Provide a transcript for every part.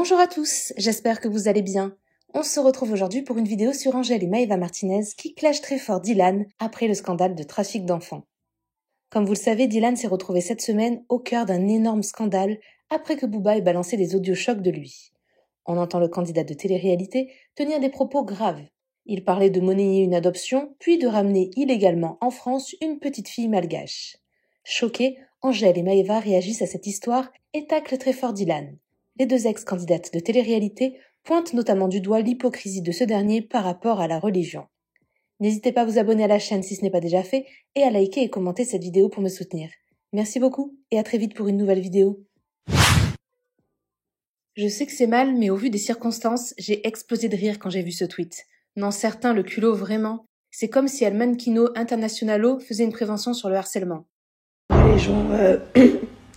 Bonjour à tous, j'espère que vous allez bien. On se retrouve aujourd'hui pour une vidéo sur Angèle et Maëva Martinez qui clashent très fort Dylan après le scandale de trafic d'enfants. Comme vous le savez, Dylan s'est retrouvé cette semaine au cœur d'un énorme scandale après que Booba ait balancé des audiochocs de lui. On entend le candidat de télé-réalité tenir des propos graves. Il parlait de monnayer une adoption, puis de ramener illégalement en France une petite fille malgache. Choqués, Angèle et Maëva réagissent à cette histoire et taclent très fort Dylan. Les deux ex-candidates de télé-réalité pointent notamment du doigt l'hypocrisie de ce dernier par rapport à la religion. N'hésitez pas à vous abonner à la chaîne si ce n'est pas déjà fait et à liker et commenter cette vidéo pour me soutenir. Merci beaucoup et à très vite pour une nouvelle vidéo. Je sais que c'est mal, mais au vu des circonstances, j'ai explosé de rire quand j'ai vu ce tweet. Non, certain, le culot, vraiment. C'est comme si El Manquino Internationalo faisait une prévention sur le harcèlement. Les gens,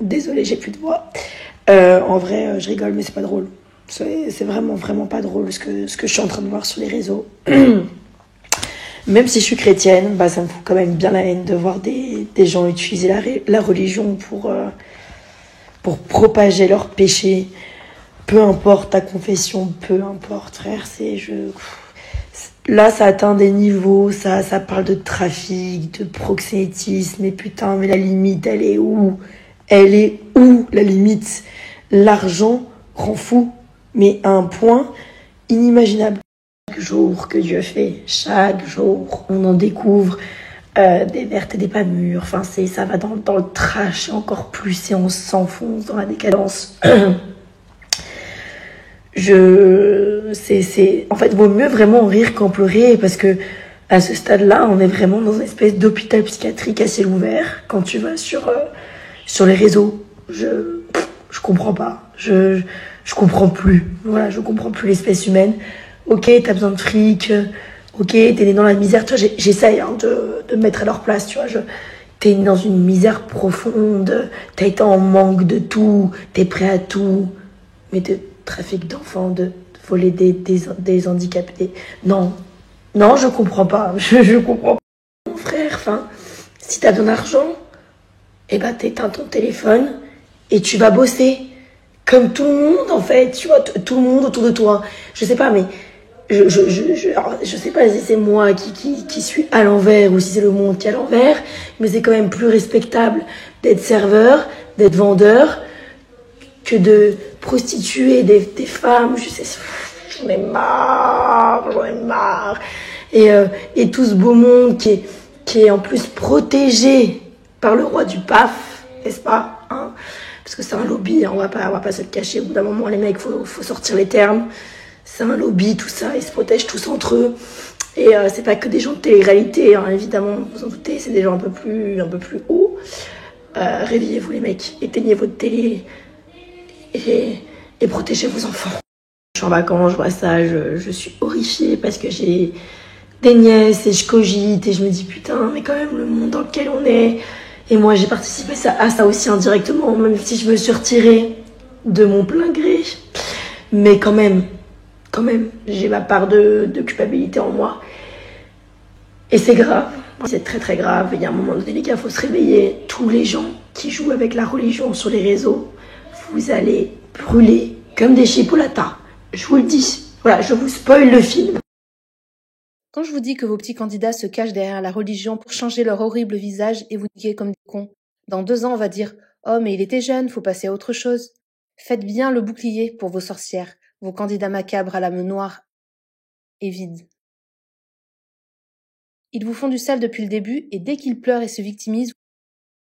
désolé, j'ai plus de voix. En vrai, je rigole, mais c'est pas drôle. C'est vraiment pas drôle ce que je suis en train de voir sur les réseaux. Même si je suis chrétienne, ça me fout quand même bien la haine de voir des gens utiliser la religion pour propager leurs péchés. Peu importe ta confession, peu importe, frère, là, ça atteint des niveaux, ça parle de trafic, de proxénétisme, mais putain, mais la limite, elle est où? Elle est où, la limite? L'argent rend fou, mais à un point inimaginable. Chaque jour que Dieu fait, chaque jour, on en découvre des vertes et des pas mûres. Enfin, ça va dans le trash encore plus et on s'enfonce dans la décadence. En fait, vaut mieux vraiment rire qu'en pleurer parce que à ce stade-là, on est vraiment dans une espèce d'hôpital psychiatrique à ciel ouvert. Quand tu vas sur les réseaux, je comprends pas. Je comprends plus. Voilà, je comprends plus l'espèce humaine. Ok, t'as besoin de fric. Ok, t'es né dans la misère. Tu vois, j'essaye de me mettre à leur place. Tu vois, t'es né dans une misère profonde. T'as été en manque de tout. T'es prêt à tout. Mais de trafic d'enfants, de voler des handicapés. Non, je comprends pas. Je comprends pas. Mon frère, si t'as besoin d'argent, t'éteins ton téléphone et tu vas bosser. Comme tout le monde, en fait. Tu vois, tout le monde autour de toi. Je sais pas, mais je sais pas si c'est moi qui suis à l'envers ou si c'est le monde qui est à l'envers, mais c'est quand même plus respectable d'être serveur, d'être vendeur, que de prostituer des femmes. Je sais, j'en ai marre. Et tout ce beau monde qui est en plus protégé par le roi du PAF, n'est-ce pas, hein? Parce que c'est un lobby, hein, on va pas se le cacher. Au bout d'un moment, les mecs, faut sortir les termes. C'est un lobby, tout ça, ils se protègent tous entre eux. Et c'est pas que des gens de télé-réalité, hein, évidemment, vous en doutez, c'est des gens un peu plus hauts. Réveillez-vous les mecs, éteignez votre télé et protégez vos enfants. Je suis en vacances, je vois ça, je suis horrifiée parce que j'ai des nièces et je cogite et je me dis putain, mais quand même le monde dans lequel on est. Et moi j'ai participé à ça aussi indirectement, même si je me suis retirée de mon plein gré. Mais quand même, j'ai ma part de culpabilité en moi. Et c'est grave, c'est très grave. Il y a un moment donné, les gars, il faut se réveiller. Tous les gens qui jouent avec la religion sur les réseaux, vous allez brûler comme des chipolatas. Je vous le dis. Voilà, je vous spoil le film. Quand je vous dis que vos petits candidats se cachent derrière la religion pour changer leur horrible visage et vous niquer comme des cons, dans 2 ans on va dire « Oh mais il était jeune, faut passer à autre chose ». Faites bien le bouclier pour vos sorcières, vos candidats macabres à l'âme noire et vide. Ils vous font du sale depuis le début et dès qu'ils pleurent et se victimisent,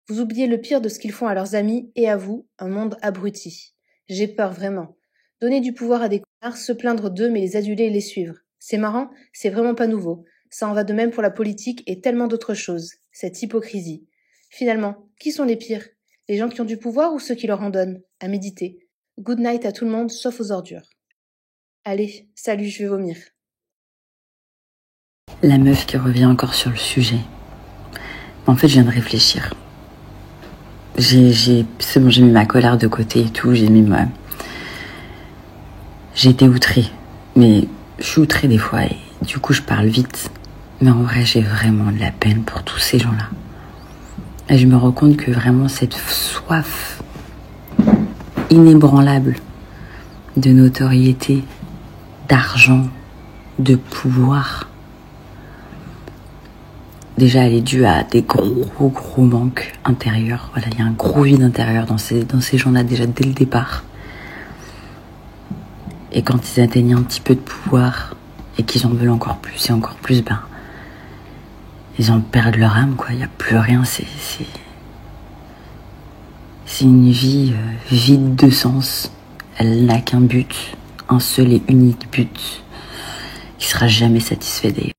vous oubliez le pire de ce qu'ils font à leurs amis et à vous, un monde abruti. J'ai peur vraiment. Donner du pouvoir à des connards, se plaindre d'eux mais les aduler et les suivre. C'est marrant, c'est vraiment pas nouveau. Ça en va de même pour la politique et tellement d'autres choses. Cette hypocrisie. Finalement, qui sont les pires? Les gens qui ont du pouvoir ou ceux qui leur en donnent? À méditer. Good night à tout le monde, sauf aux ordures. Allez, salut, je vais vomir. La meuf qui revient encore sur le sujet. En fait, je viens de réfléchir. J'ai mis ma colère de côté et tout, j'ai été outrée. Mais je suis outrée des fois et du coup je parle vite. Mais en vrai, j'ai vraiment de la peine pour tous ces gens-là. Et je me rends compte que vraiment cette soif inébranlable de notoriété, d'argent, de pouvoir. Déjà, elle est due à des gros manques intérieurs. Voilà, il y a un gros vide intérieur dans ces gens-là déjà dès le départ. Et quand ils atteignent un petit peu de pouvoir et qu'ils en veulent encore plus et encore plus, ben, ils en perdent leur âme, quoi. Il n'y a plus rien. C'est une vie vide de sens. Elle n'a qu'un but, un seul et unique but, qui sera jamais satisfait d'ailleurs.